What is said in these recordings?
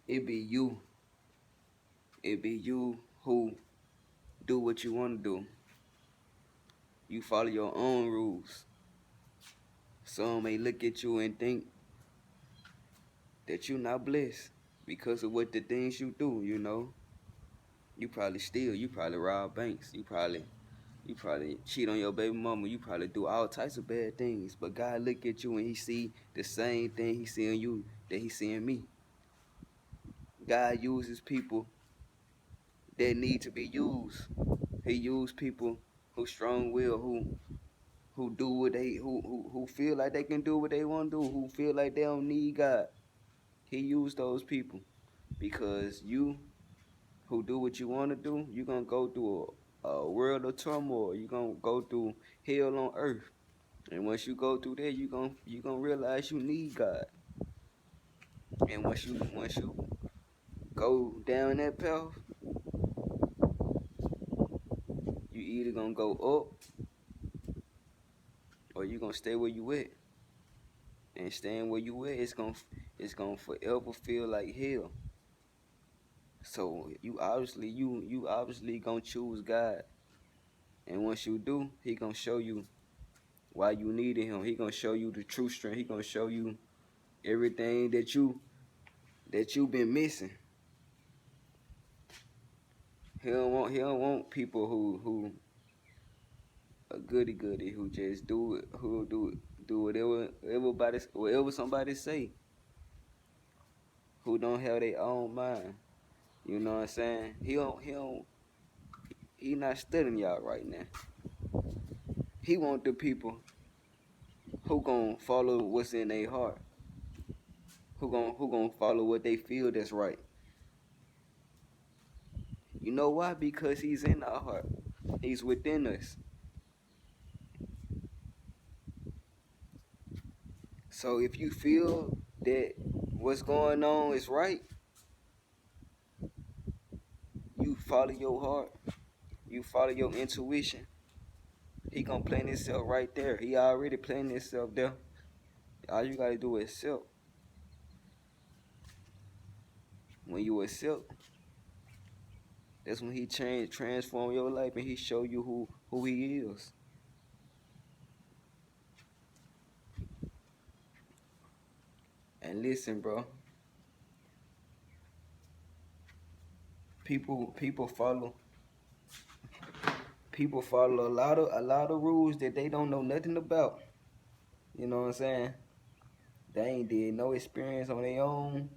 It be you. It be you who do what you want to do. You follow your own rules. Some may look at you and think that you're not blessed because of what the things you do, you know. You probably steal, you probably rob banks, you probably cheat on your baby mama, you probably do all types of bad things. But God look at you and he see the same thing he see in you that he see in me. God uses people that need to be used. He use people who strong will, who do what they who feel like they can do what they want to do, who feel like they don't need God. He used those people because you who do what you want to do, you're gonna go through a world of turmoil. You're gonna go through hell on earth. And once you go through that, you gonna realize you need God. And once you go down that path, you either gonna go up or you gonna stay where you at. And staying where you at, it's gonna forever feel like hell. So you obviously gonna choose God. And once you do, he gonna show you why you needed him. He gonna show you the true strength. He gonna show you everything that you been missing. He don't want people who a goody goody who just do it who do whatever whatever somebody say, who don't have their own mind. You know what I'm saying? He not studying y'all right now. He want the people who gon' follow what's in their heart, who gon' follow what they feel that's right. You know why? Because he's in our heart. He's within us. So if you feel that what's going on is right, you follow your heart. You follow your intuition. He gonna plant himself right there. He already planted himself there. All you gotta do is accept. When you accept, that's when he transform your life and he show you who he is. And listen, bro. People follow a lot of rules that they don't know nothing about. You know what I'm saying? They ain't did no experience on their own.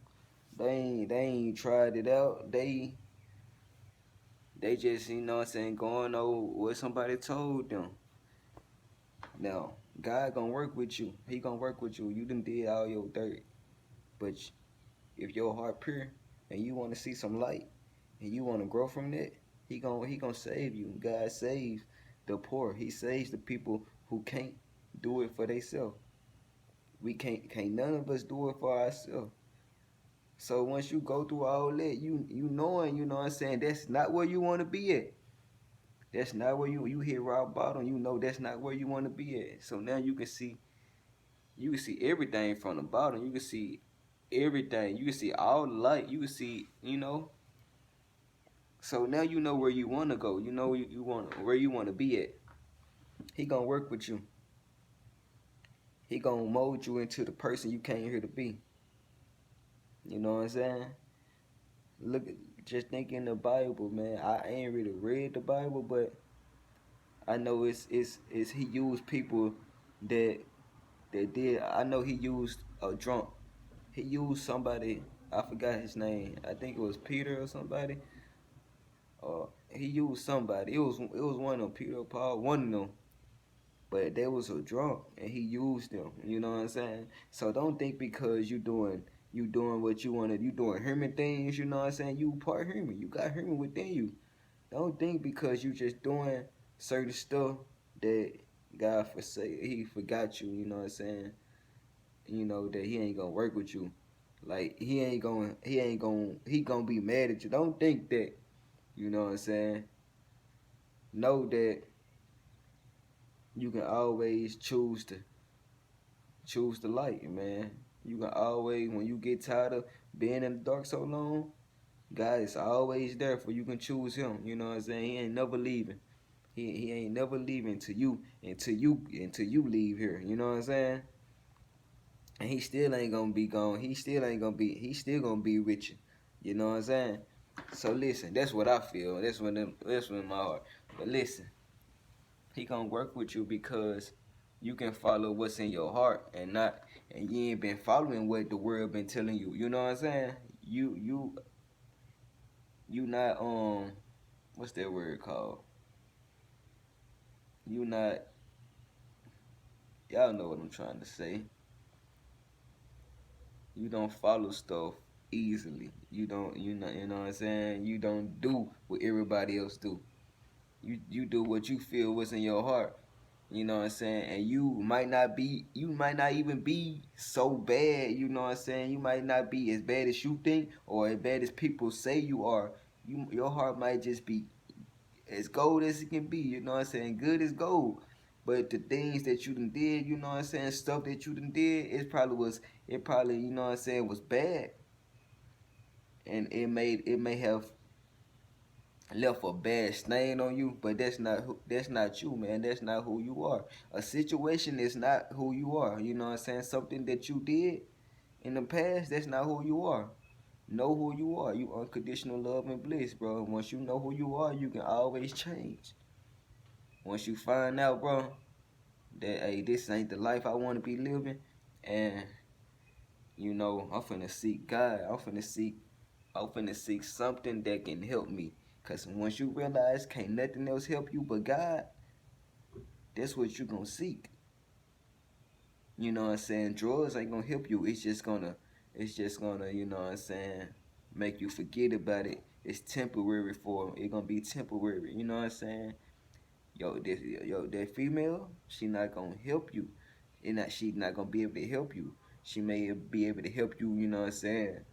They ain't tried it out. They just, you know what I'm saying, going over what somebody told them. Now, God gonna work with you. He gonna work with you. You done did all your dirt. But if your heart pure and you wanna see some light and you wanna grow from that, he gonna save you. God saves the poor. He saves the people who can't do it for themselves. We can't none of us do it for ourselves. So once you go through all that, you knowing, you know what I'm saying, that's not where you wanna be at. That's not where you hit rock bottom. You know that's not where you want to be at. So now you can see everything from the bottom. You can see everything. You can see all the light. You can see, So now you know where you want to go. You know you want where you want to be at. He gonna work with you. He gonna mold you into the person you came here to be. You know what I'm saying? Look, just think in the Bible, man. I ain't really read the Bible, but I know it's he used people that did. I know he used a drunk. He used somebody. I forgot his name. I think it was Peter or somebody. He used somebody. It was one of them. Peter or Paul. One of them. But they was a drunk, and he used them. You know what I'm saying? So don't think because you doing what you wanna. You doing human things. You know what I'm saying? You part human. You got human within you. Don't think because you just doing certain stuff that God forsake. He forgot you. You know what I'm saying? That he ain't gonna work with you. Like he gonna be mad at you. Don't think that, you know what I'm saying? Know that you can always choose the light, man. You can always, when you get tired of Being in the dark so long, God is always there for you can choose him. You know what I'm saying? He ain't never leaving. He ain't never leaving until you leave here. You know what I'm saying? And he still ain't gonna be gone. He still gonna be with you. You know what I'm saying? So listen, that's what I feel. That's what in my heart. But listen, he gonna work with you because you can follow what's in your heart and you ain't been following what the world been telling you. You know what I'm saying? You not what's that word called? You not y'all know what I'm trying to say. You don't follow stuff easily. You know what I'm saying? You don't do what everybody else do. You do what you feel what's in your heart. You know what I'm saying? And you might not even be so bad, you know what I'm saying? You might not be as bad as you think or as bad as people say you are. Your heart might just be as gold as it can be, you know what I'm saying? Good as gold. But the things that you done did, you know what I'm saying, stuff that you done did, it probably, you know what I'm saying, was bad. And it may have left a bad stain on you, but that's not you, man. That's not who you are. A situation is not who you are. You know what I'm saying? Something that you did in the past, that's not who you are. Know who you are. You unconditional love and bliss, bro. Once you know who you are, you can always change. Once you find out, bro, that hey, this ain't the life I want to be living, and you know, I'm finna seek God. I'm finna seek something that can help me. Cause once you realize can't nothing else help you but God, that's what you gonna seek. You know what I'm saying? Drugs ain't gonna help you. It's just gonna, you know what I'm saying, make you forget about it. It's temporary for 'em. It gonna be temporary. You know what I'm saying? That female, she not gonna help you. She not gonna be able to help you. She may be able to help you, you know what I'm saying,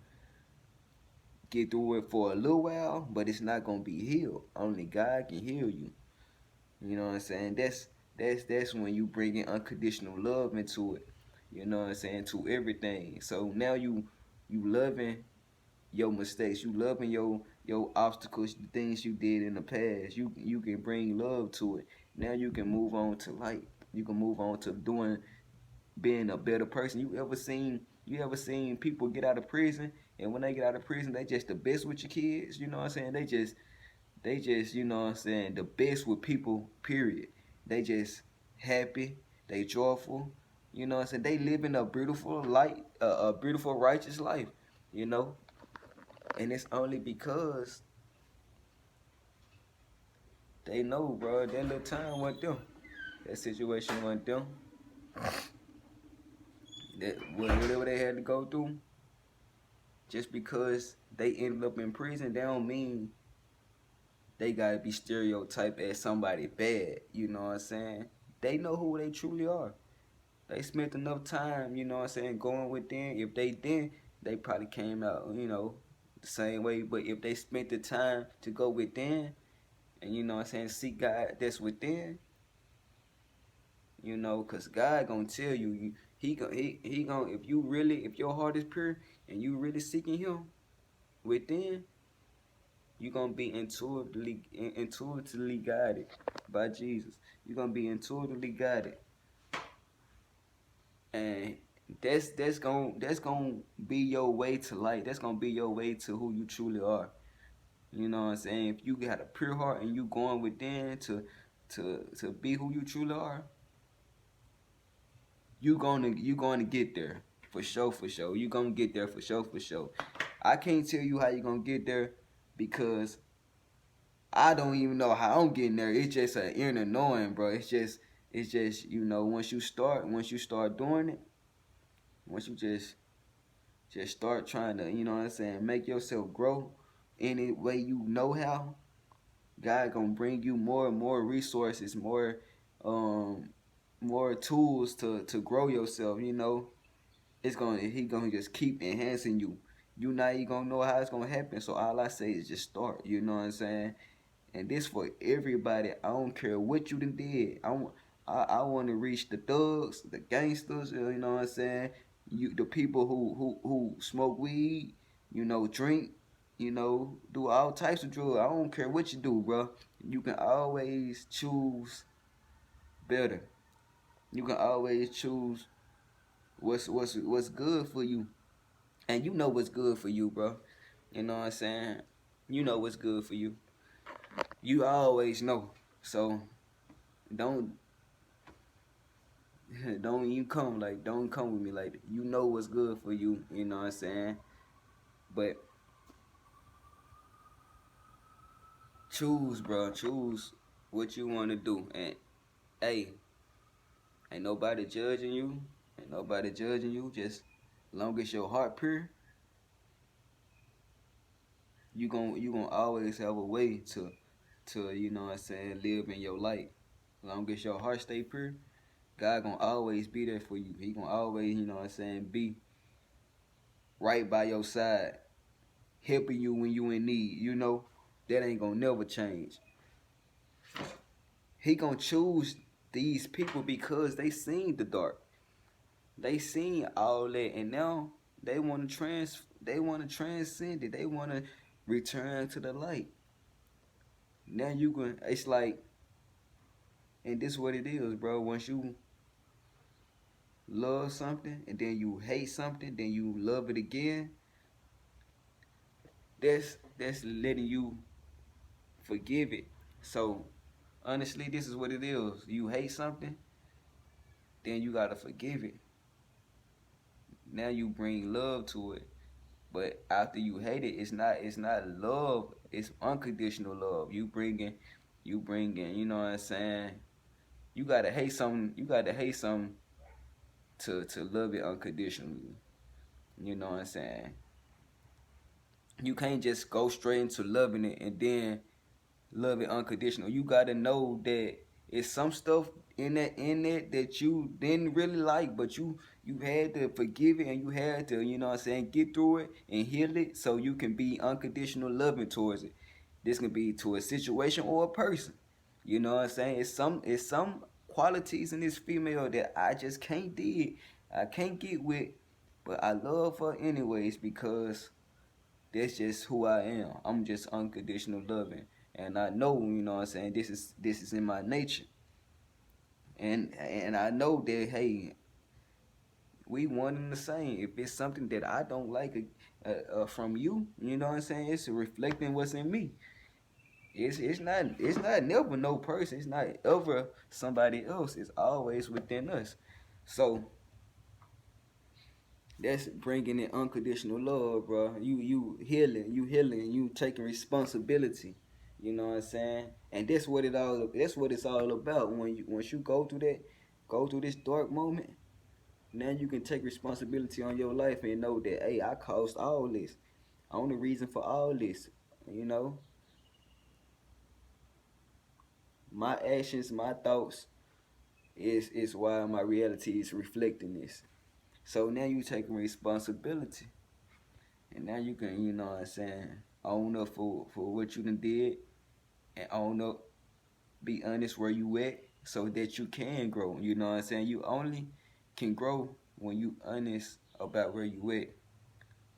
get through it for a little while, but it's not gonna be healed. Only God can heal you. You know what I'm saying? That's when you bring in unconditional love into it. You know what I'm saying? To everything. So now you loving your mistakes. You loving your obstacles, the things you did in the past. You can bring love to it. Now you can move on to light. You can move on to being a better person. You ever seen people get out of prison and when they get out of prison they just the best with your kids? You know what I'm saying? They just, you know what I'm saying, the best with people, period. They just happy, they joyful, you know what I'm saying? They living a beautiful light, a beautiful righteous life, you know? And it's only because they know, bro, that little time went them. That situation went them. That whatever they had to go through, just because they ended up in prison, they don't mean they gotta be stereotyped as somebody bad. You know what I'm saying? They know who they truly are. They spent enough time, you know what I'm saying, going within. If they didn't, they probably came out, you know, the same way. But if they spent the time to go within and, you know what I'm saying, seek God that's within, you know, because God gonna tell you, he gonna, if your heart is pure and you really seeking him within, you gonna be intuitively guided by Jesus. You're gonna be intuitively guided. And that's gonna be your way to light. That's gonna be your way to who you truly are. You know what I'm saying? If you got a pure heart and you going within to be who you truly are, you gonna get there for sure, for sure. You gonna get there for sure, for sure. I can't tell you how you gonna get there because I don't even know how I'm getting there. It's just an inner knowing, bro. It's just you know once you start doing it, once you just start trying to, you know what I'm saying, make yourself grow any way you know how. God gonna bring you more and more resources, um more tools to grow yourself, you know. He gonna just keep enhancing you. You not even gonna know how it's gonna happen. So all I say is just start, you know what I'm saying? And this for everybody. I don't care what you done did. I want to reach the thugs, the gangsters. You know what I'm saying? The people who smoke weed. Drink, do all types of drugs. I don't care what you do, bro. You can always choose better. You can always choose what's good for you. And you know what's good for you, bro. You know what I'm saying? You know what's good for you. You always know. So don't don't come with me like that. You know what's good for you, you know what I'm saying? But choose, bro. Choose what you wanna do. And hey, ain't nobody judging you. Ain't nobody judging you. Just long as your heart pure, you gonna always have a way to you know what I'm saying, live in your light. Long as your heart stay pure, God gonna always be there for you. He gonna always, you know what I'm saying, be right by your side, helping you when you in need. That ain't gonna never change. He gonna choose these people because they seen the dark. They seen all that, and now they wanna transcend it. They wanna return to the light. Now you can. It's like, and this is what it is, bro. Once you love something and then you hate something, then you love it again. That's letting you forgive it. So honestly, this is what it is. You hate something, then you gotta forgive it. Now you bring love to it. But after you hate it, it's not love. It's unconditional love. You bringing. You know what I'm saying? You gotta hate something. You gotta hate something to love it unconditionally. You know what I'm saying? You can't just go straight into loving it and then love it unconditional. You gotta know that it's some stuff in it that you didn't really like, but you had to forgive it and you had to, you know what I'm saying, get through it and heal it so you can be unconditional loving towards it. This can be to a situation or a person. You know what I'm saying? It's some qualities in this female that I just can't dig. I can't get with, but I love her anyways because that's just who I am. I'm just unconditional loving. And I know, you know what I'm saying, this is in my nature. And I know that hey, we one and the same. If it's something that I don't like from you, you know what I'm saying, it's reflecting what's in me. It's not never no person. It's not ever somebody else. It's always within us. So that's bringing in unconditional love, bro. You taking responsibility. You know what I'm saying? And that's what it's all about. Once you go through this dark moment, now you can take responsibility on your life and know that hey, I caused all this. I'm the reason for all this. You know, my actions, my thoughts is why my reality is reflecting this. So now you taking responsibility. And now you can, you know what I'm saying, own up for what you done did and own up, be honest where you at so that you can grow. You know what I'm saying? You only can grow when you honest about where you at.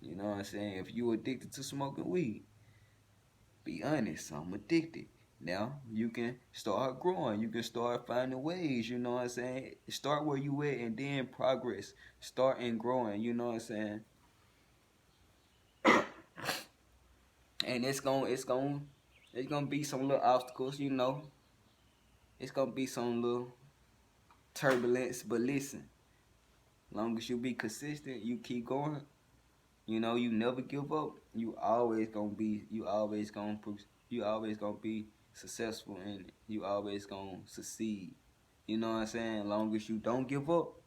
You know what I'm saying? If you addicted to smoking weed, be honest, I'm addicted. Now you can start growing. You can start finding ways, you know what I'm saying? Start where you at and then progress. Start and growing, you know what I'm saying? And it's gonna be some little obstacles, you know. It's gonna be some little turbulence, but listen, long as you be consistent, you keep going. You never give up. You always gonna be successful, and you always gonna succeed. You know what I'm saying? Long as you don't give up,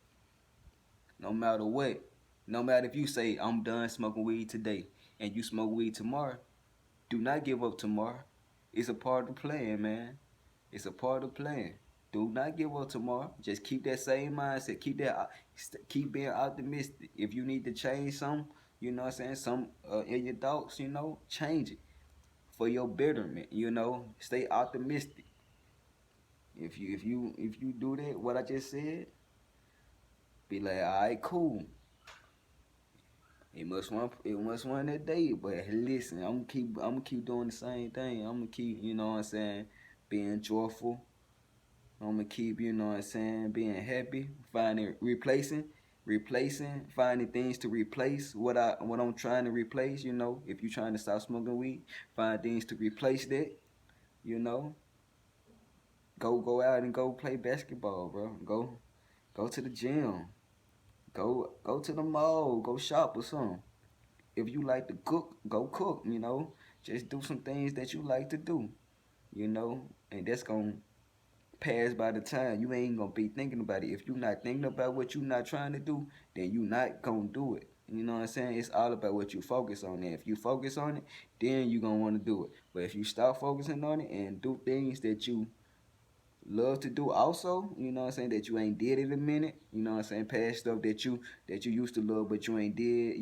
no matter what, no matter if you say I'm done smoking weed today, and you smoke weed tomorrow, do not give up tomorrow. It's a part of the plan, man. It's a part of the plan. Do not give up tomorrow. Just keep that same mindset. Keep being optimistic. If you need to change some, you know what I'm saying, some in your thoughts, change it for your betterment. Stay optimistic. If you do that, what I just said, be like, all right, cool. It must run that day. But listen, I'm gonna keep doing the same thing. I'm gonna keep, what I'm saying, being joyful. I'm gonna keep, what I'm saying, being happy, finding things to replace what I'm trying to replace. If you're trying to stop smoking weed, find things to replace that. You know, go out and go play basketball, bro. Go to the gym. Go to the mall. Go shop or something. If you like to cook, go cook. Just do some things that you like to do. And that's gonna pass by the time. You ain't gonna be thinking about it. If you're not thinking about what you're not trying to do, then you not gonna do it. You know what I'm saying? It's all about what you focus on. And if you focus on it, then you gonna want to do it. But if you stop focusing on it and do things that you love to do also, what I'm saying, that you ain't did in a minute, what I'm saying, past stuff that you used to love but you ain't did,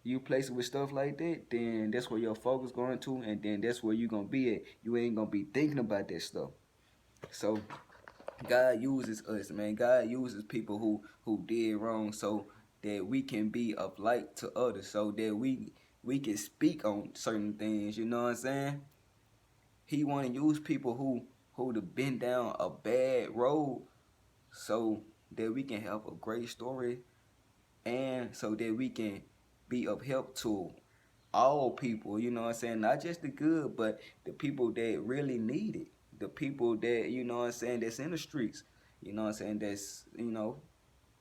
you place it with stuff like that, then that's where your focus going to, and then that's where you gonna be at. You ain't gonna be thinking about that stuff. So God uses us, man. God uses people who did wrong so that we can be of light to others, so that we can speak on certain things. You know what I'm saying? He want to use people who have been down a bad road, so that we can have a great story, and so that we can be of help to all people. You know what I'm saying? Not just the good, but the people that really need it. The people that, what I'm saying, that's in the streets. You know what I'm saying? That's,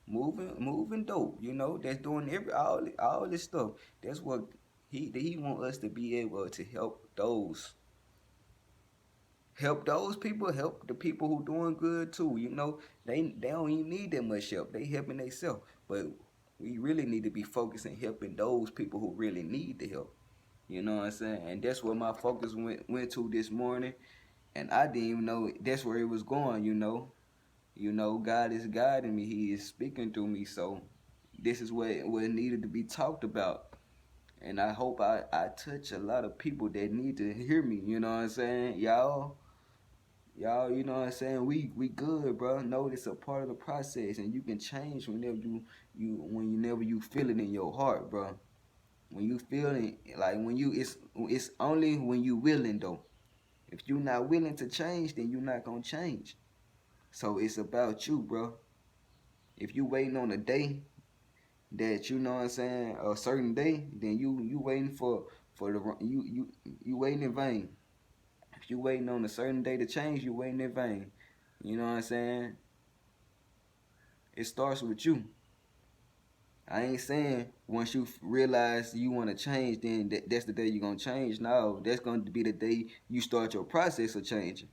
moving dope. That's doing all this stuff. That's what he want us to be able to help those people, help the people who doing good too. They don't even need that much help. They helping themselves. But we really need to be focused on helping those people who really need the help. You know what I'm saying? And that's where my focus went to this morning. And I didn't even know that's where it was going. God is guiding me. He is speaking through me. So this is what needed to be talked about. And I hope I touch a lot of people that need to hear me. You know what I'm saying? Y'all, you know what I'm saying? We good, bro. Know it's a part of the process, and you can change whenever you feel it in your heart, bro. When you feeling like when you it's only when you willing though. If you not willing to change, then you not gonna change. So it's about you, bro. If you waiting on a day that, you know what I'm saying, a certain day, then you waiting for you waiting in vain. If you waiting on a certain day to change, you waiting in vain. You know what I'm saying? It starts with you. I ain't saying once you realize you want to change, then that's the day you're going to change. No, that's going to be the day you start your process of changing.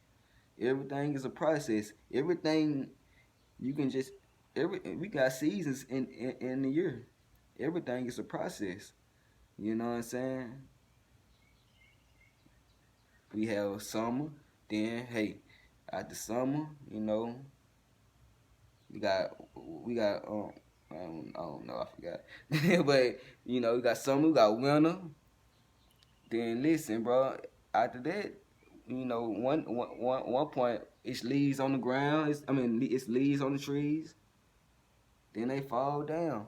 Everything is a process. Everything you can just, we got seasons in the year. Everything is a process. You know what I'm saying? We have summer, then, hey, after summer, we got I don't know, I forgot. But we got summer, we got winter. Then listen, bro. After that, one point it's leaves on the ground. It's leaves on the trees. Then they fall down.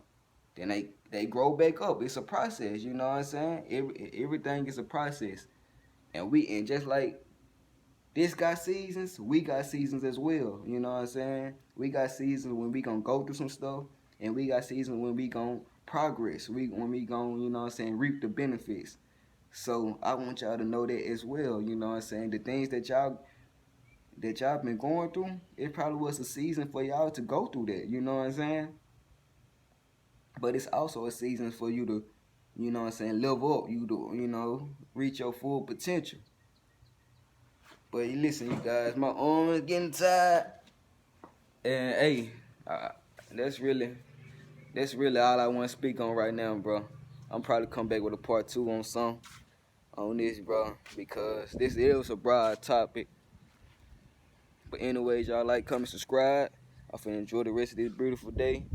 Then they grow back up. It's a process. You know what I'm saying? Everything is a process. And just like this got seasons, we got seasons as well. You know what I'm saying? We got seasons when we gonna go through some stuff, and we got seasons when we gonna progress. When we gonna, what I'm saying, reap the benefits. So I want y'all to know that as well. You know what I'm saying? The things that y'all been going through, it probably was a season for y'all to go through that. You know what I'm saying? But it's also a season for you to, what I'm saying, level up. You to, reach your full potential. But listen, you guys, my arm is getting tired. And hey, that's really all I want to speak on right now, bro. I'm probably come back with a part 2 on this, bro, because this is a broad topic. But anyways, y'all like, comment, subscribe. I finna enjoy the rest of this beautiful day.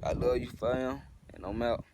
I love you, fam, and I'm out.